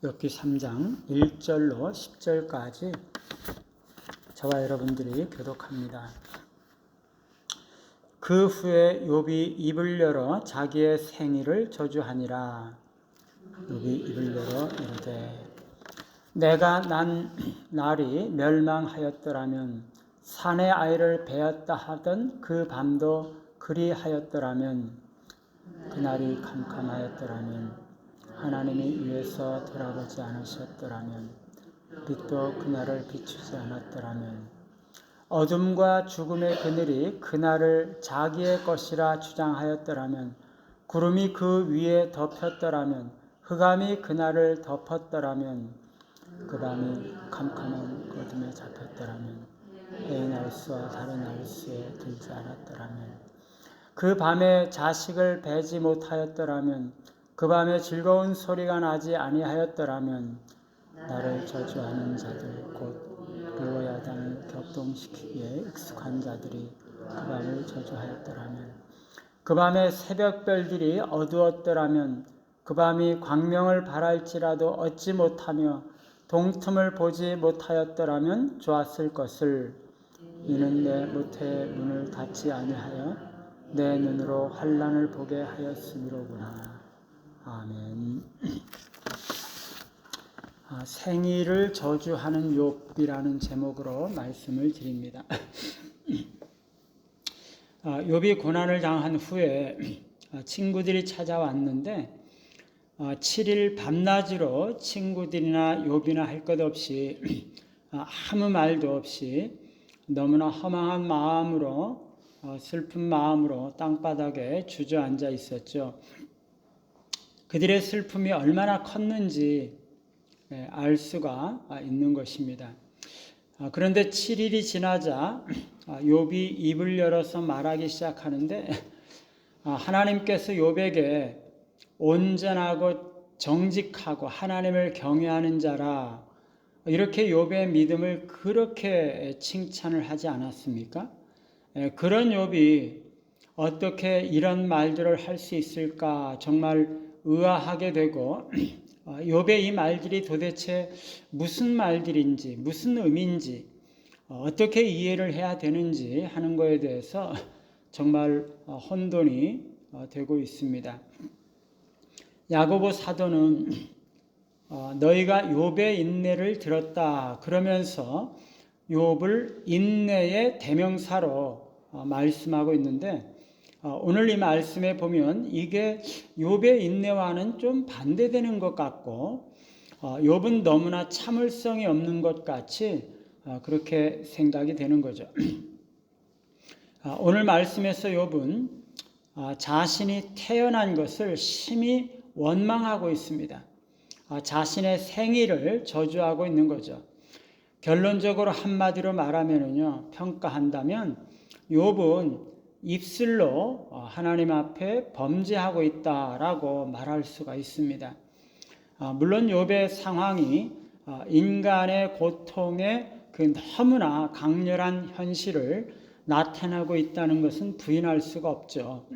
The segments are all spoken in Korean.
욥기 3장 1절로 10절까지 저와 여러분들이 교독합니다. 그 후에 욥이 입을 열어 자기의 생일을 저주하니라. 욥이 입을 열어 이르되 내가 난 날이 멸망하였더라면 산의 아이를 베었다 하던 그 밤도 그리하였더라면 그날이 캄캄하였더라면 하나님이 위에서 돌아보지 않으셨더라면 빛도 그날을 비추지 않았더라면 어둠과 죽음의 그늘이 그날을 자기의 것이라 주장하였더라면 구름이 그 위에 덮였더라면 흑암이 그날을 덮었더라면 그 밤이 캄캄한 어둠에 잡혔더라면 해의 날수와 달의 날수에 들지 않았더라면 그 밤에 자식을 베지 못하였더라면 그 밤에 즐거운 소리가 나지 아니하였더라면 나를 저주하는 자들 곧 여호야당을 격동시키기에 익숙한 자들이 그 밤을 저주하였더라면 그 밤에 새벽별들이 어두웠더라면 그 밤이 광명을 발할지라도 얻지 못하며 동틈을 보지 못하였더라면 좋았을 것을 이는 내 모태의 문을 닫지 아니하여 내 눈으로 환난을 보게 하였음이로구나. 아멘. 생일을 저주하는 욥이라는 제목으로 말씀을 드립니다. 욥이 고난을 당한 후에 친구들이 찾아왔는데 7일 밤낮으로 친구들이나 욥이나 할 것 없이 아무 말도 없이 너무나 허망한 마음으로 슬픈 마음으로 땅바닥에 주저앉아 있었죠. 그들의 슬픔이 얼마나 컸는지 알 수가 있는 것입니다. 그런데 7일이 지나자 욥이 입을 열어서 말하기 시작하는데 하나님께서 욥에게 온전하고 정직하고 하나님을 경외하는 자라 이렇게 욥의 믿음을 그렇게 칭찬을 하지 않았습니까? 그런 욥이 어떻게 이런 말들을 할 수 있을까 정말 의아하게 되고 욥의 이 말들이 도대체 무슨 말들인지 무슨 의미인지 어떻게 이해를 해야 되는지 하는 것에 대해서 정말 혼돈이 되고 있습니다. 야고보 사도는 너희가 욥의 인내를 들었다 그러면서 욥을 인내의 대명사로 말씀하고 있는데 오늘 이 말씀에 보면 이게 욥의 인내와는 좀 반대되는 것 같고 욥은 너무나 참을성이 없는 것 같이 그렇게 생각이 되는 거죠. 오늘 말씀에서 욥은 자신이 태어난 것을 심히 원망하고 있습니다. 자신의 생일을 저주하고 있는 거죠. 결론적으로 한마디로 말하면요, 평가한다면 욥은 입술로 하나님 앞에 범죄하고 있다라고 말할 수가 있습니다. 물론 욥의 상황이 인간의 고통의 그 너무나 강렬한 현실을 나타내고 있다는 것은 부인할 수가 없죠.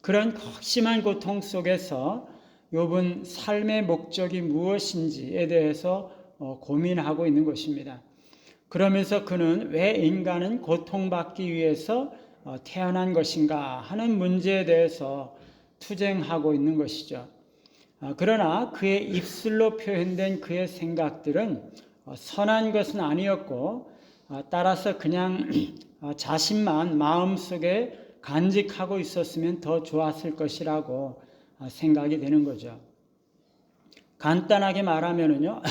그런 극심한 고통 속에서 욥은 삶의 목적이 무엇인지에 대해서 고민하고 있는 것입니다. 그러면서 그는 왜 인간은 고통받기 위해서 태어난 것인가 하는 문제에 대해서 투쟁하고 있는 것이죠. 그러나 그의 입술로 표현된 그의 생각들은 선한 것은 아니었고 따라서 그냥 자신만 마음속에 간직하고 있었으면 더 좋았을 것이라고 생각이 되는 거죠. 간단하게 말하면요,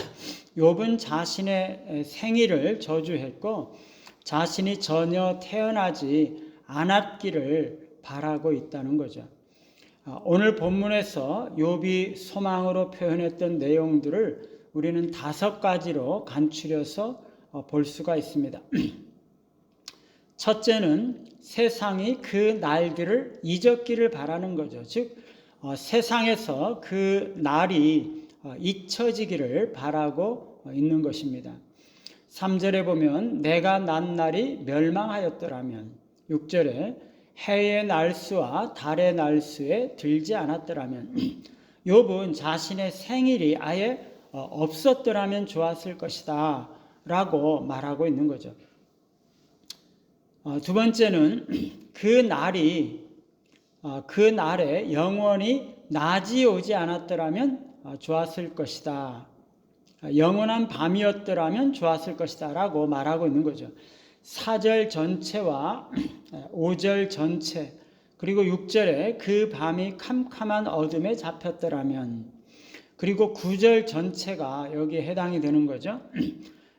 욥은 자신의 생일을 저주했고 자신이 전혀 태어나지 않았기를 바라고 있다는 거죠. 오늘 본문에서 욥이 소망으로 표현했던 내용들을 우리는 5가지로 간추려서 볼 수가 있습니다. 첫째는 세상이 그 날들을 잊었기를 바라는 거죠. 즉 세상에서 그 날이 잊혀지기를 바라고 있는 것입니다. 3절에 보면 내가 난 날이 멸망하였더라면 6절에 해의 날수와 달의 날수에 들지 않았더라면 욥은 자신의 생일이 아예 없었더라면 좋았을 것이다 라고 말하고 있는 거죠. 두 번째는 그 날에 영원히 낮이 오지 않았더라면 좋았을 것이다. 영원한 밤이었더라면 좋았을 것이다 라고 말하고 있는 거죠. 4절 전체와 5절 전체 그리고 6절에 그 밤이 캄캄한 어둠에 잡혔더라면, 그리고 9절 전체가 여기에 해당이 되는 거죠.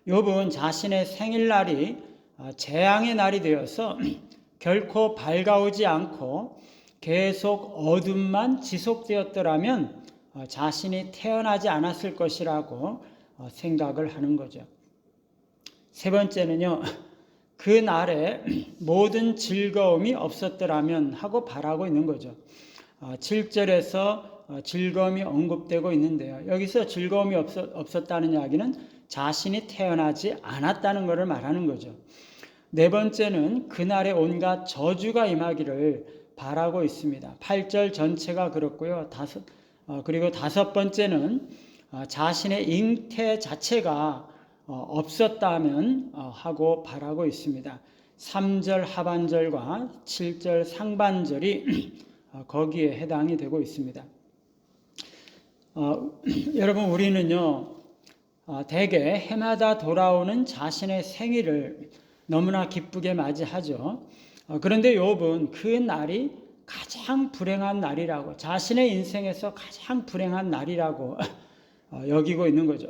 욥은 자신의 생일날이 재앙의 날이 되어서 결코 밝아오지 않고 계속 어둠만 지속되었더라면 자신이 태어나지 않았을 것이라고 생각을 하는 거죠. 세 번째는요, 그 날에 모든 즐거움이 없었더라면 하고 바라고 있는 거죠. 7절에서 즐거움이 언급되고 있는데요. 여기서 즐거움이 없었다는 이야기는 자신이 태어나지 않았다는 것을 말하는 거죠. 네 번째는 그날에 온갖 저주가 임하기를 바라고 있습니다. 8절 전체가 그렇고요. 그리고 다섯 번째는 자신의 잉태 자체가 없었다면 하고 바라고 있습니다. 3절 하반절과 7절 상반절이 거기에 해당이 되고 있습니다. 여러분, 우리는요 대개 해마다 돌아오는 자신의 생일을 너무나 기쁘게 맞이하죠. 그런데 욥은 그 날이 가장 불행한 날이라고, 자신의 인생에서 가장 불행한 날이라고 여기고 있는 거죠.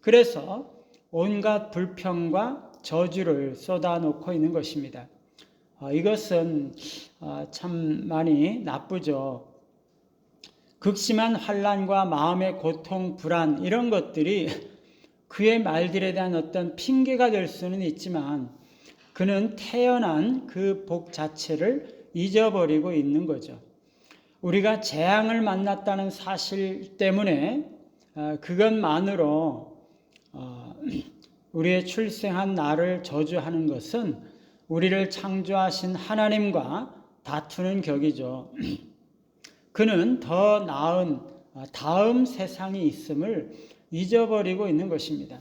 그래서 온갖 불평과 저주를 쏟아놓고 있는 것입니다. 이것은 참 많이 나쁘죠. 극심한 환난과 마음의 고통, 불안 이런 것들이 그의 말들에 대한 어떤 핑계가 될 수는 있지만 그는 태어난 그 복 자체를 잊어버리고 있는 거죠. 우리가 재앙을 만났다는 사실 때문에 그것만으로 우리의 출생한 날을 저주하는 것은 우리를 창조하신 하나님과 다투는 격이죠. 그는 더 나은 다음 세상이 있음을 잊어버리고 있는 것입니다.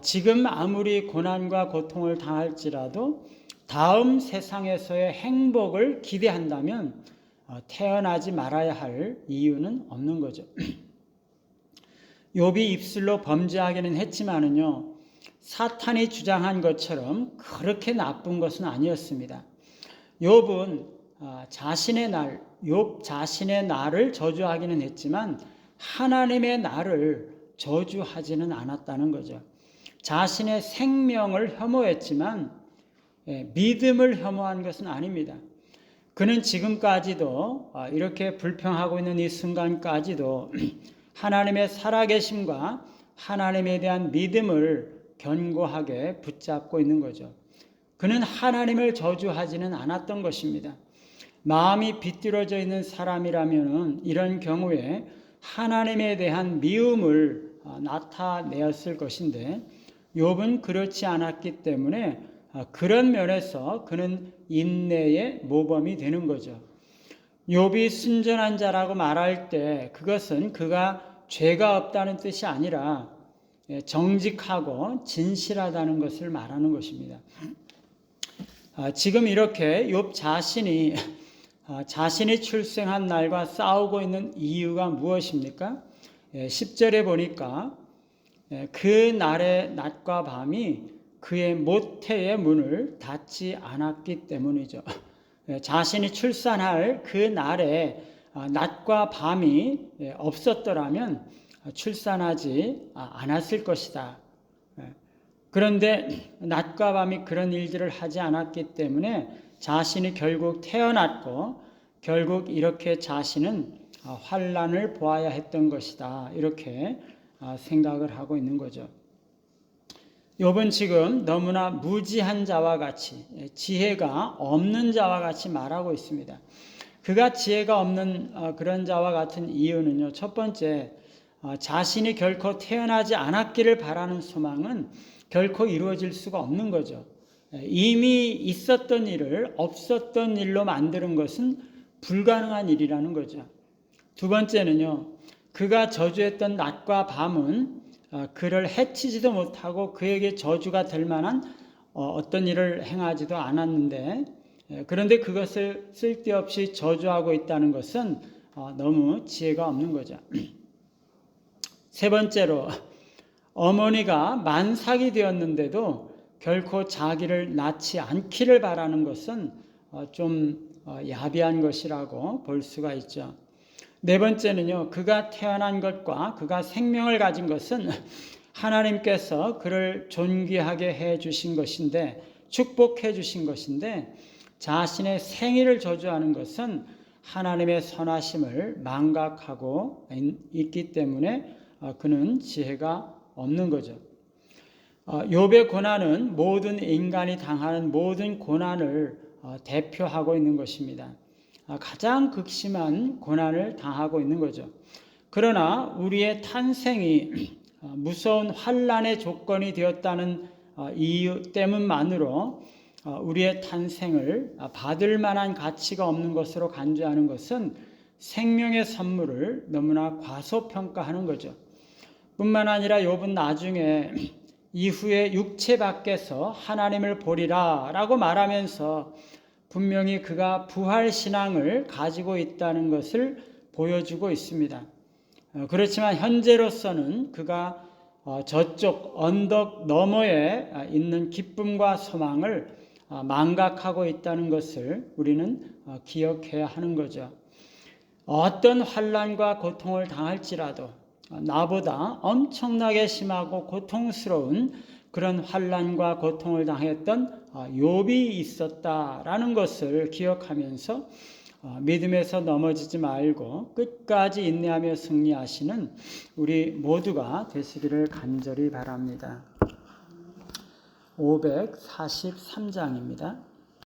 지금 아무리 고난과 고통을 당할지라도 다음 세상에서의 행복을 기대한다면 태어나지 말아야 할 이유는 없는 거죠. 욥이 입술로 범죄하기는 했지만은요, 사탄이 주장한 것처럼 그렇게 나쁜 것은 아니었습니다. 욥은 욥 자신의 날을 저주하기는 했지만 하나님의 날을 저주하지는 않았다는 거죠. 자신의 생명을 혐오했지만 믿음을 혐오한 것은 아닙니다. 그는 지금까지도 이렇게 불평하고 있는 이 순간까지도 하나님의 살아계심과 하나님에 대한 믿음을 견고하게 붙잡고 있는 거죠. 그는 하나님을 저주하지는 않았던 것입니다. 마음이 비뚤어져 있는 사람이라면 이런 경우에 하나님에 대한 미움을 나타내었을 것인데 욥은 그렇지 않았기 때문에 그런 면에서 그는 인내의 모범이 되는 거죠. 욥이 순전한 자라고 말할 때 그것은 그가 죄가 없다는 뜻이 아니라 정직하고 진실하다는 것을 말하는 것입니다. 지금 이렇게 욥 자신이 출생한 날과 싸우고 있는 이유가 무엇입니까? 10절에 보니까 그 날의 낮과 밤이 그의 모태의 문을 닫지 않았기 때문이죠. 자신이 출산할 그 날에 낮과 밤이 없었더라면 출산하지 않았을 것이다. 그런데 낮과 밤이 그런 일들을 하지 않았기 때문에 자신이 결국 태어났고 결국 이렇게 자신은 환난을 보아야 했던 것이다. 이렇게 생각을 하고 있는 거죠. 욥은 지금 너무나 무지한 자와 같이, 지혜가 없는 자와 같이 말하고 있습니다. 그가 지혜가 없는 그런 자와 같은 이유는요, 첫 번째, 자신이 결코 태어나지 않았기를 바라는 소망은 결코 이루어질 수가 없는 거죠. 이미 있었던 일을 없었던 일로 만드는 것은 불가능한 일이라는 거죠. 두 번째는요, 그가 저주했던 낮과 밤은 그를 해치지도 못하고 그에게 저주가 될 만한 어떤 일을 행하지도 않았는데, 그런데 그것을 쓸데없이 저주하고 있다는 것은 너무 지혜가 없는 거죠. 세 번째로, 어머니가 만삭이 되었는데도 결코 자기를 낳지 않기를 바라는 것은 좀 야비한 것이라고 볼 수가 있죠. 네 번째는요, 그가 태어난 것과 그가 생명을 가진 것은 하나님께서 그를 존귀하게 해 주신 것인데, 축복해 주신 것인데, 자신의 생일을 저주하는 것은 하나님의 선하심을 망각하고 있기 때문에 그는 지혜가 없는 거죠. 욥의 고난은 모든 인간이 당하는 모든 고난을 대표하고 있는 것입니다. 가장 극심한 고난을 당하고 있는 거죠. 그러나 우리의 탄생이 무서운 환난의 조건이 되었다는 이유 때문만으로 우리의 탄생을 받을 만한 가치가 없는 것으로 간주하는 것은 생명의 선물을 너무나 과소평가하는 거죠. 뿐만 아니라 욥은 나중에 이후에 육체 밖에서 하나님을 보리라 라고 말하면서 분명히 그가 부활신앙을 가지고 있다는 것을 보여주고 있습니다. 그렇지만 현재로서는 그가 저쪽 언덕 너머에 있는 기쁨과 소망을 망각하고 있다는 것을 우리는 기억해야 하는 거죠. 어떤 환난과 고통을 당할지라도 나보다 엄청나게 심하고 고통스러운 그런 환난과 고통을 당했던 욥이 있었다라는 것을 기억하면서 믿음에서 넘어지지 말고 끝까지 인내하며 승리하시는 우리 모두가 되시기를 간절히 바랍니다. 543장입니다.